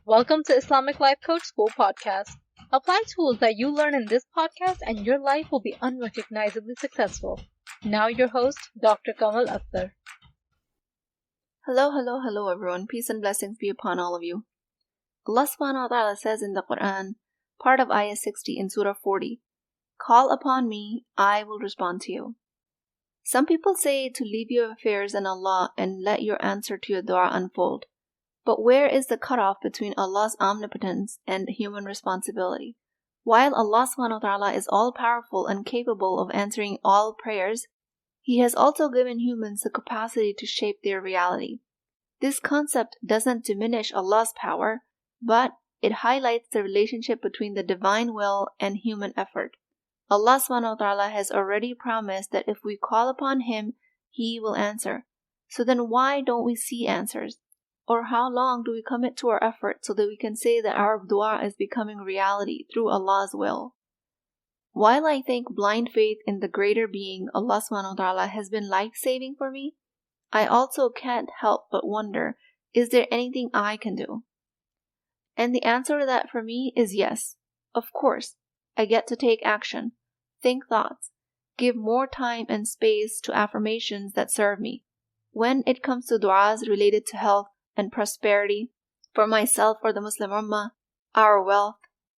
Welcome to Islamic Life Coach School Podcast. Apply tools that you learn in this podcast and your life will be unrecognizably successful. Now your host, Dr. Kamal Akhtar. Hello everyone. Peace and blessings be upon all of you. Allah subhanahu wa ta'ala says in the Quran, part of Ayah 60 in Surah 40, "Call upon me, I will respond to you." Some people say to leave your affairs in Allah and let your answer to your dua unfold. But where is the cutoff between Allah's omnipotence and human responsibility? While Allah subhanahu wa ta'ala is all-powerful and capable of answering all prayers, He has also given humans the capacity to shape their reality. This concept doesn't diminish Allah's power, but it highlights the relationship between the divine will and human effort. Allah subhanahu wa ta'ala has already promised that if we call upon Him, He will answer. So then why don't we see answers? Or how long do we commit to our effort so that we can say that our dua is becoming reality through Allah's will? While I think blind faith in the greater being, Allah subhanahu wa ta'ala, has been life-saving for me, I also can't help but wonder, is there anything I can do? And the answer to that for me is yes. Of course, I get to take action, think thoughts, give more time and space to affirmations that serve me. When it comes to du'as related to health and prosperity, for myself or the Muslim Ummah, our wealth,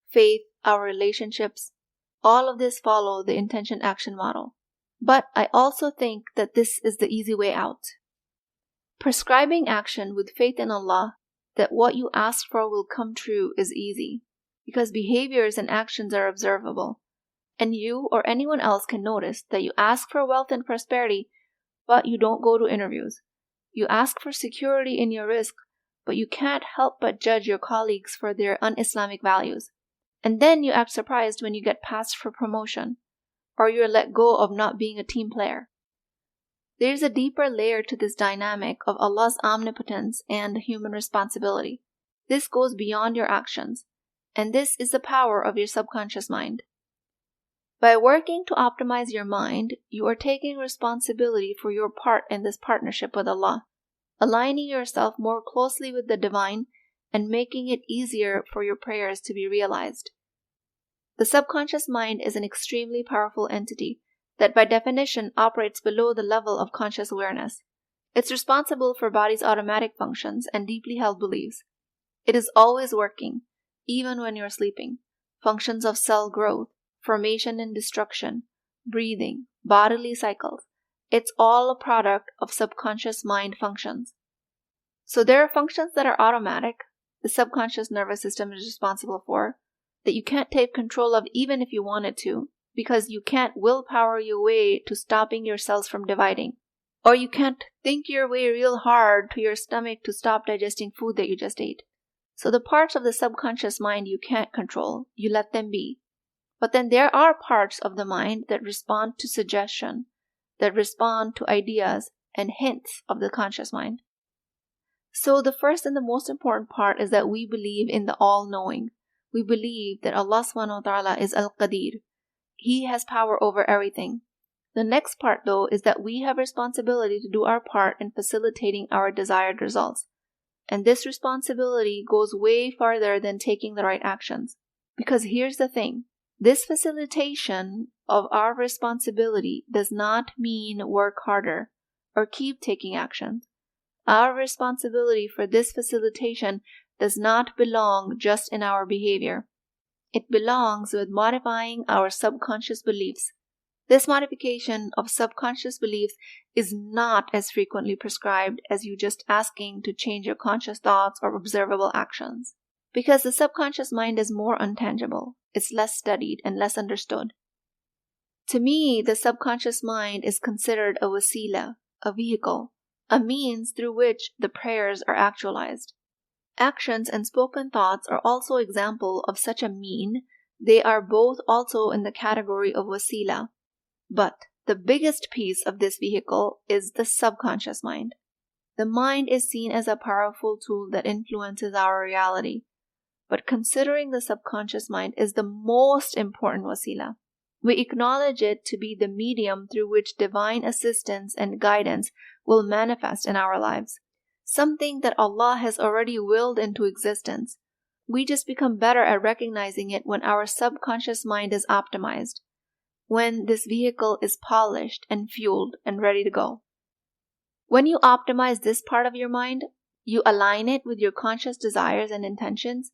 faith, our relationships, all of this follow the intention action model. But I also think that this is the easy way out. Prescribing action with faith in Allah that what you ask for will come true is easy, because behaviors and actions are observable, and you or anyone else can notice that you ask for wealth and prosperity, but you don't go to interviews. You ask for security in your risk, but you can't help but judge your colleagues for their un-Islamic values. And then you act surprised when you get passed for promotion, or you're let go of not being a team player. There's a deeper layer to this dynamic of Allah's omnipotence and human responsibility. This goes beyond your actions, and this is the power of your subconscious mind. By working to optimize your mind, you are taking responsibility for your part in this partnership with Allah, aligning yourself more closely with the divine and making it easier for your prayers to be realized. The subconscious mind is an extremely powerful entity that by definition operates below the level of conscious awareness. It's responsible for body's automatic functions and deeply held beliefs. It is always working, even when you're sleeping. Functions of cell growth, formation and destruction, breathing, bodily cycles. It's all a product of subconscious mind functions. So there are functions that are automatic, the subconscious nervous system is responsible for, that you can't take control of even if you wanted to, because you can't willpower your way to stopping your cells from dividing. Or you can't think your way real hard to your stomach to stop digesting food that you just ate. So the parts of the subconscious mind you can't control, you let them be. But then there are parts of the mind that respond to suggestion, that respond to ideas and hints of the conscious mind. So the first and the most important part is that we believe in the all-knowing. We believe that Allah subhanahu wa ta'ala is Al-Qadir. He has power over everything. The next part though is that we have responsibility to do our part in facilitating our desired results. And this responsibility goes way farther than taking the right actions. Because here's the thing. This facilitation of our responsibility does not mean work harder or keep taking actions. Our responsibility for this facilitation does not belong just in our behavior. It belongs with modifying our subconscious beliefs. This modification of subconscious beliefs is not as frequently prescribed as you just asking to change your conscious thoughts or observable actions. Because the subconscious mind is more untangible, it's less studied and less understood. To me, the subconscious mind is considered a wasila, a vehicle, a means through which the prayers are actualized. Actions and spoken thoughts are also example of such a mean. They are both also in the category of wasila. But the biggest piece of this vehicle is the subconscious mind. The mind is seen as a powerful tool that influences our reality. But considering the subconscious mind is the most important wasila. We acknowledge it to be the medium through which divine assistance and guidance will manifest in our lives. Something that Allah has already willed into existence, We just become better at recognizing it when our subconscious mind is optimized, when this vehicle is polished and fueled and ready to go. When you optimize this part of your mind, you align it with your conscious desires and intentions,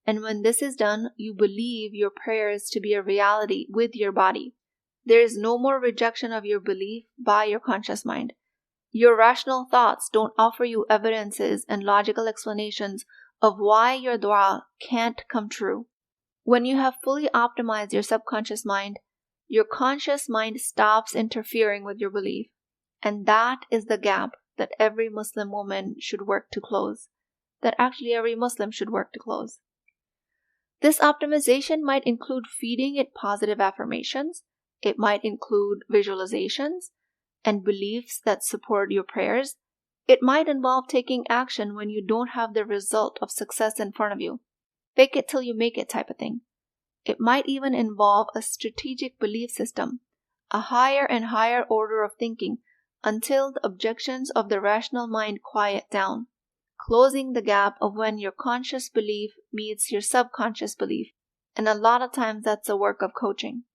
and when this is done, you believe your prayers to be a reality with your body. There is no more rejection of your belief by your conscious mind. Your rational thoughts don't offer you evidences and logical explanations of why your dua can't come true. When you have fully optimized your subconscious mind, your conscious mind stops interfering with your belief. And that is the gap that every Muslim woman should work to close. That actually every Muslim should work to close. This optimization might include feeding it positive affirmations. It might include visualizations and beliefs that support your prayers. It might involve taking action when you don't have the result of success in front of you. Fake it till you make it type of thing. It might even involve a strategic belief system, a higher and higher order of thinking until the objections of the rational mind quiet down, closing the gap of when your conscious belief meets your subconscious belief. And a lot of times that's the work of coaching.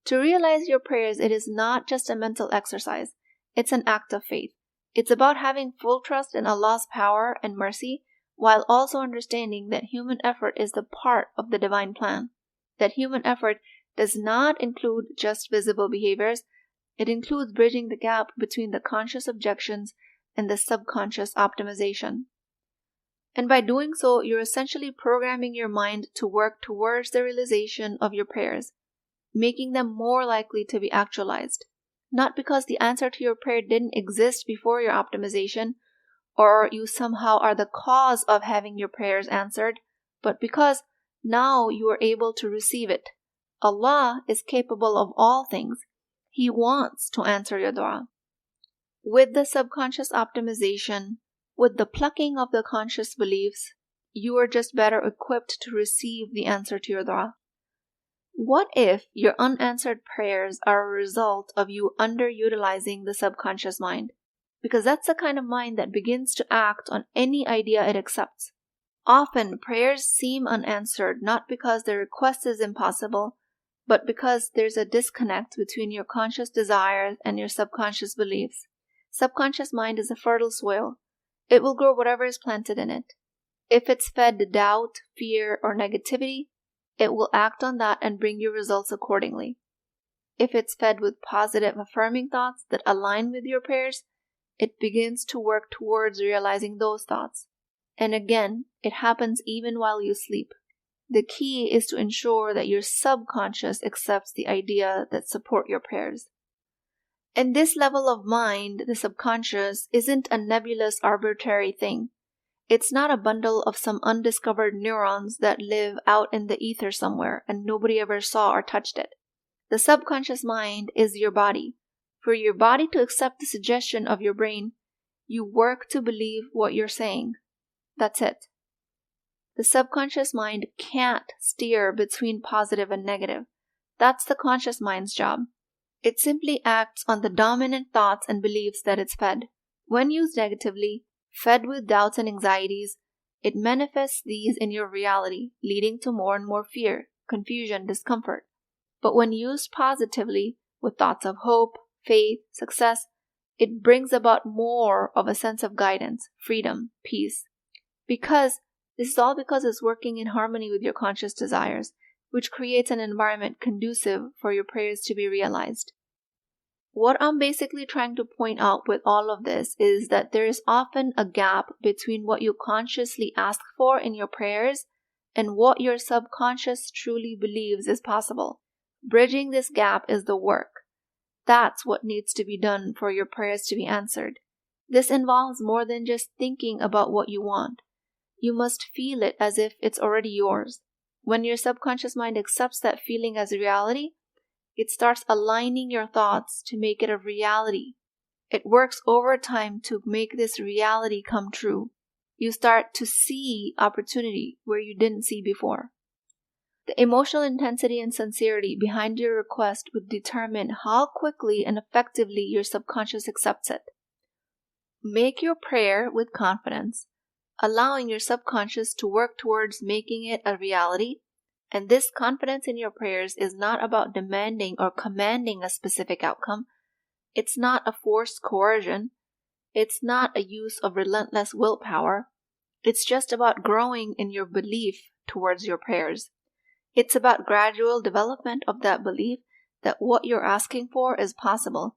To realize your prayers, it is not just a mental exercise. It's an act of faith. It's about having full trust in Allah's power and mercy, while also understanding that human effort is the part of the divine plan. That human effort does not include just visible behaviors. It includes bridging the gap between the conscious objections and the subconscious optimization. And by doing so, you're essentially programming your mind to work towards the realization of your prayers, making them more likely to be actualized. Not because the answer to your prayer didn't exist before your optimization, or you somehow are the cause of having your prayers answered, but because now you are able to receive it. Allah is capable of all things. He wants to answer your dua. With the subconscious optimization, with the plucking of the conscious beliefs, you are just better equipped to receive the answer to your dua. What if your unanswered prayers are a result of you underutilizing the subconscious mind? Because that's the kind of mind that begins to act on any idea it accepts. Often, prayers seem unanswered not because the request is impossible, but because there's a disconnect between your conscious desires and your subconscious beliefs. Subconscious mind is a fertile soil. It will grow whatever is planted in it. If it's fed doubt, fear, or negativity, it will act on that and bring you results accordingly. If it's fed with positive, affirming thoughts that align with your prayers, it begins to work towards realizing those thoughts. And again, it happens even while you sleep. The key is to ensure that your subconscious accepts the idea that support your prayers. And this level of mind, the subconscious, isn't a nebulous, arbitrary thing. It's not a bundle of some undiscovered neurons that live out in the ether somewhere and nobody ever saw or touched it. The subconscious mind is your body. For your body to accept the suggestion of your brain, you work to believe what you're saying. That's it. The subconscious mind can't steer between positive and negative. That's the conscious mind's job. It simply acts on the dominant thoughts and beliefs that it's fed. When used negatively, fed with doubts and anxieties, it manifests these in your reality, leading to more and more fear, confusion, discomfort. But when used positively, with thoughts of hope, faith, success, it brings about more of a sense of guidance, freedom, peace. This is all because it's working in harmony with your conscious desires, which creates an environment conducive for your prayers to be realized. What I'm basically trying to point out with all of this is that there is often a gap between what you consciously ask for in your prayers and what your subconscious truly believes is possible. Bridging this gap is the work. That's what needs to be done for your prayers to be answered. This involves more than just thinking about what you want. You must feel it as if it's already yours. When your subconscious mind accepts that feeling as a reality, it starts aligning your thoughts to make it a reality. It works over time to make this reality come true. You start to see opportunity where you didn't see before. The emotional intensity and sincerity behind your request would determine how quickly and effectively your subconscious accepts it. Make your prayer with confidence. allowing your subconscious to work towards making it a reality. And this confidence in your prayers is not about demanding or commanding a specific outcome. It's not a forced coercion. It's not a use of relentless willpower. It's just about growing in your belief towards your prayers. It's about gradual development of that belief that what you're asking for is possible.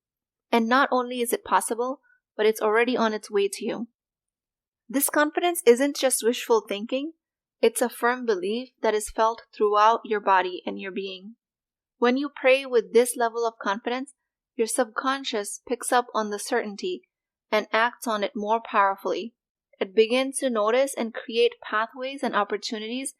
And not only is it possible, but it's already on its way to you. This confidence isn't just wishful thinking. It's a firm belief that is felt throughout your body and your being. When you pray with this level of confidence, your subconscious picks up on the certainty and acts on it more powerfully. It begins to notice and create pathways and opportunities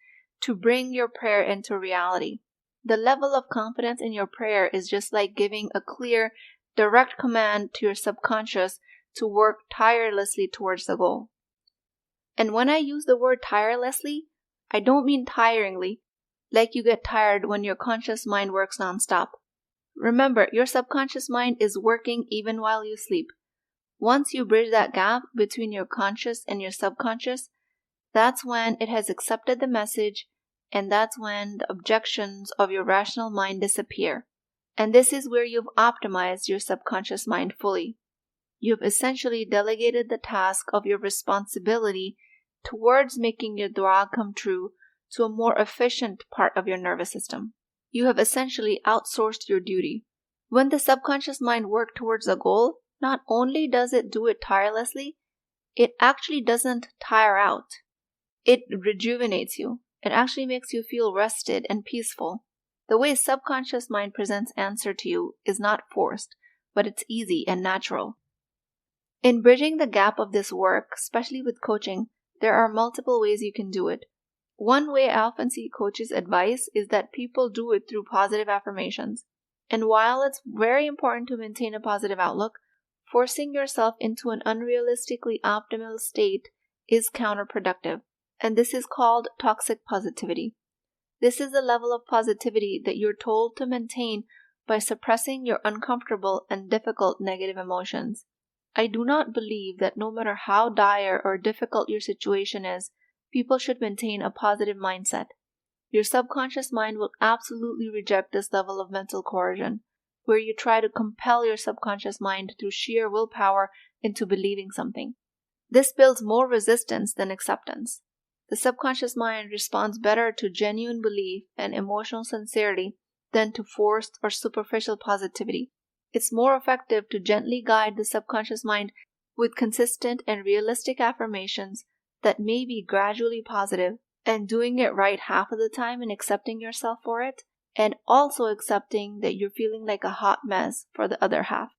to bring your prayer into reality. The level of confidence in your prayer is just like giving a clear, direct command to your subconscious to work tirelessly towards the goal. And when I use the word tirelessly, I don't mean tiringly, like you get tired when your conscious mind works nonstop. Remember, your subconscious mind is working even while you sleep. Once you bridge that gap between your conscious and your subconscious, that's when it has accepted the message, and that's when the objections of your rational mind disappear. And this is where you've optimized your subconscious mind fully. You've essentially delegated the task of your responsibility towards making your dua come true to a more efficient part of your nervous system. You have essentially outsourced your duty. When the subconscious mind works towards a goal, not only does it do it tirelessly, it actually doesn't tire out. It rejuvenates you. It actually makes you feel rested and peaceful. The way subconscious mind presents answer to you is not forced, but it's easy and natural. In bridging the gap of this work, especially with coaching, there are multiple ways you can do it. One way I often see coaches advise is that people do it through positive affirmations. And while it's very important to maintain a positive outlook, forcing yourself into an unrealistically optimal state is counterproductive. And this is called toxic positivity. This is a level of positivity that you're told to maintain by suppressing your uncomfortable and difficult negative emotions. I do not believe that no matter how dire or difficult your situation is, people should maintain a positive mindset. Your subconscious mind will absolutely reject this level of mental coercion, where you try to compel your subconscious mind through sheer willpower into believing something. This builds more resistance than acceptance. The subconscious mind responds better to genuine belief and emotional sincerity than to forced or superficial positivity. It's more effective to gently guide the subconscious mind with consistent and realistic affirmations that may be gradually positive, and doing it right half of the time and accepting yourself for it, and also accepting that you're feeling like a hot mess for the other half.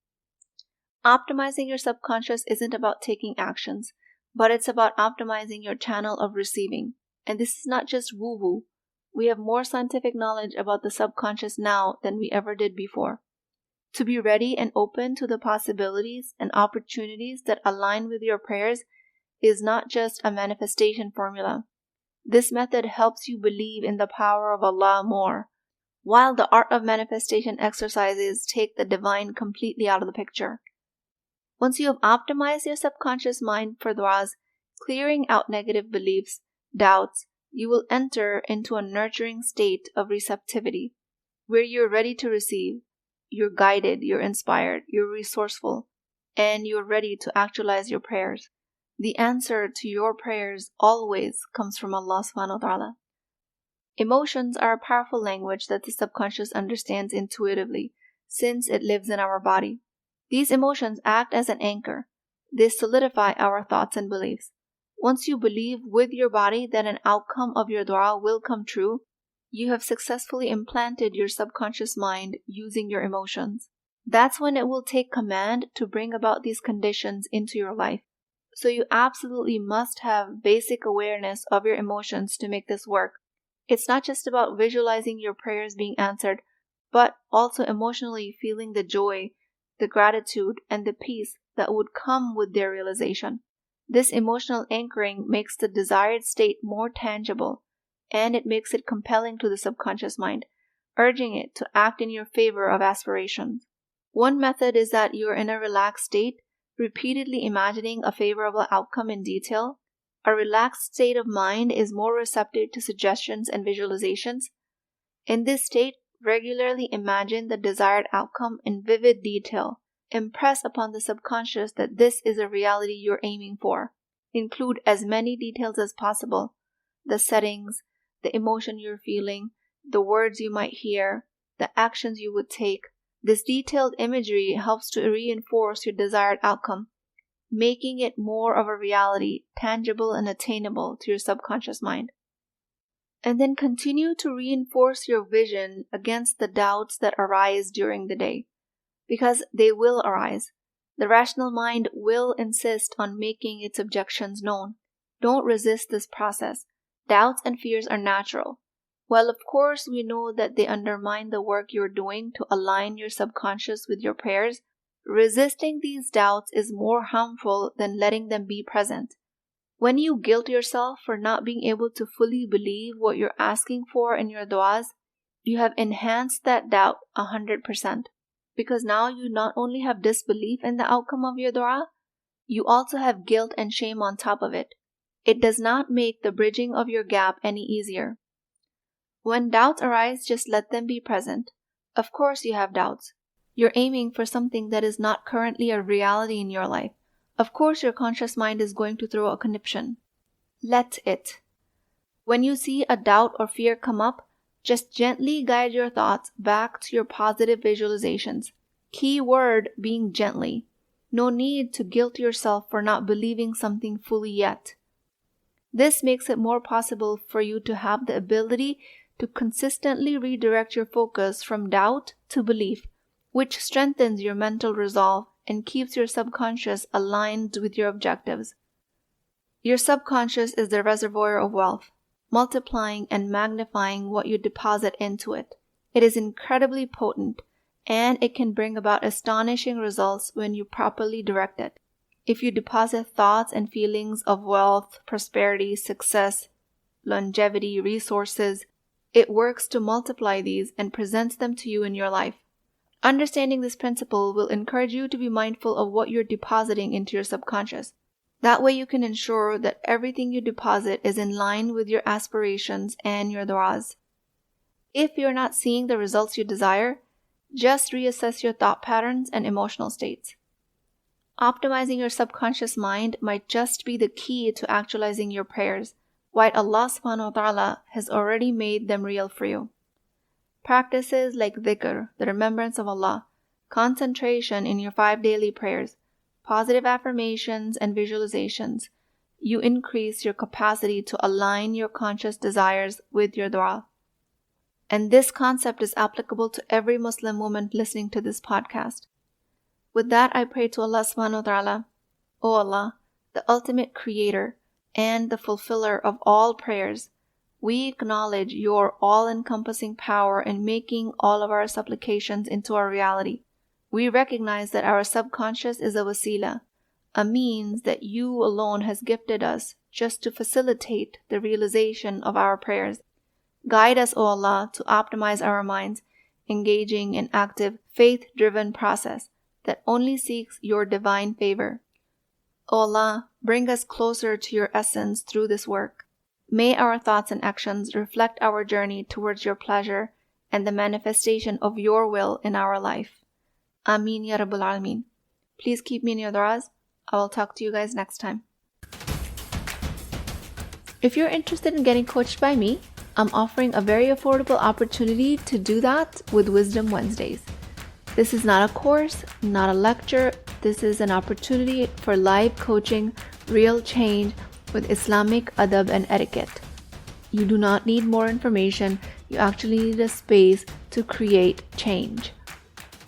Optimizing your subconscious isn't about taking actions, but it's about optimizing your channel of receiving. And this is not just woo-woo. We have more scientific knowledge about the subconscious now than we ever did before. To be ready and open to the possibilities and opportunities that align with your prayers is not just a manifestation formula. This method helps you believe in the power of Allah more, while the art of manifestation exercises take the divine completely out of the picture. Once you have optimized your subconscious mind for du'as, clearing out negative beliefs, doubts, you will enter into a nurturing state of receptivity, where you're ready to receive, you're guided, you're inspired, you're resourceful, and you're ready to actualize your prayers. The answer to your prayers always comes from Allah subhanahu wa ta'ala. Emotions are a powerful language that the subconscious understands intuitively, since it lives in our body. These emotions act as an anchor. They solidify our thoughts and beliefs. Once you believe with your body that an outcome of your dua will come true, you have successfully implanted your subconscious mind using your emotions. That's when it will take command to bring about these conditions into your life. So you absolutely must have basic awareness of your emotions to make this work. It's not just about visualizing your prayers being answered, but also emotionally feeling the joy, the gratitude, and the peace that would come with their realization. This emotional anchoring makes the desired state more tangible, and it makes it compelling to the subconscious mind, urging it to act in your favor of aspirations. One method is that you're in a relaxed state, repeatedly imagining a favorable outcome in detail. A relaxed state of mind is more receptive to suggestions and visualizations. In this state, regularly imagine the desired outcome in vivid detail. Impress upon the subconscious that this is a reality you're aiming for. Include as many details as possible: the settings, the emotion you're feeling, the words you might hear, the actions you would take. This detailed imagery helps to reinforce your desired outcome, making it more of a reality, tangible and attainable to your subconscious mind. And then continue to reinforce your vision against the doubts that arise during the day, because they will arise. The rational mind will insist on making its objections known. Don't resist this process. Doubts and fears are natural. While of course we know that they undermine the work you're doing to align your subconscious with your prayers, resisting these doubts is more harmful than letting them be present. When you guilt yourself for not being able to fully believe what you're asking for in your du'as, you have enhanced that doubt 100%. Because now you not only have disbelief in the outcome of your du'a, you also have guilt and shame on top of it. It does not make the bridging of your gap any easier. When doubts arise, just let them be present. Of course you have doubts. You're aiming for something that is not currently a reality in your life. Of course your conscious mind is going to throw a conniption. Let it. When you see a doubt or fear come up, just gently guide your thoughts back to your positive visualizations. Key word being gently. No need to guilt yourself for not believing something fully yet. This makes it more possible for you to have the ability to consistently redirect your focus from doubt to belief, which strengthens your mental resolve and keeps your subconscious aligned with your objectives. Your subconscious is the reservoir of wealth, multiplying and magnifying what you deposit into it. It is incredibly potent, and it can bring about astonishing results when you properly direct it. If you deposit thoughts and feelings of wealth, prosperity, success, longevity, resources, it works to multiply these and presents them to you in your life. Understanding this principle will encourage you to be mindful of what you're depositing into your subconscious. That way you can ensure that everything you deposit is in line with your aspirations and your du'as. If you're not seeing the results you desire, just reassess your thought patterns and emotional states. Optimizing your subconscious mind might just be the key to actualizing your prayers, while Allah subhanahu wa ta'ala has already made them real for you. Practices like dhikr, the remembrance of Allah, concentration in your 5 daily prayers, positive affirmations and visualizations, you increase your capacity to align your conscious desires with your dua. And this concept is applicable to every Muslim woman listening to this podcast. With that, I pray to Allah subhanahu wa ta'ala, O Allah, the ultimate creator and the fulfiller of all prayers, we acknowledge your all-encompassing power in making all of our supplications into a reality. We recognize that our subconscious is a wasila, a means that you alone has gifted us just to facilitate the realization of our prayers. Guide us, O Allah, to optimize our minds, engaging in active, faith-driven process that only seeks your divine favor. O Allah, bring us closer to your essence through this work. May our thoughts and actions reflect our journey towards your pleasure and the manifestation of your will in our life. Ameen Ya Rabbal Alameen. Please keep me in your du'as. I will talk to you guys next time. If you're interested in getting coached by me, I'm offering a very affordable opportunity to do that with Wisdom Wednesdays. This is not a course, not a lecture. This is an opportunity for live coaching, real change with Islamic adab and etiquette. You do not need more information. You actually need a space to create change.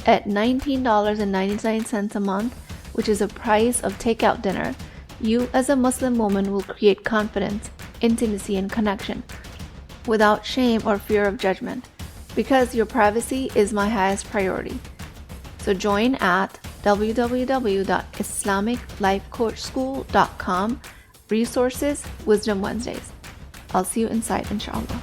At $19.99 a month, which is a price of takeout dinner, you as a Muslim woman will create confidence, intimacy, and connection without shame or fear of judgment, because your privacy is my highest priority. So join at www.islamiclifecoachschool.com. Resources, Wisdom Wednesdays. I'll see you inside, inshallah.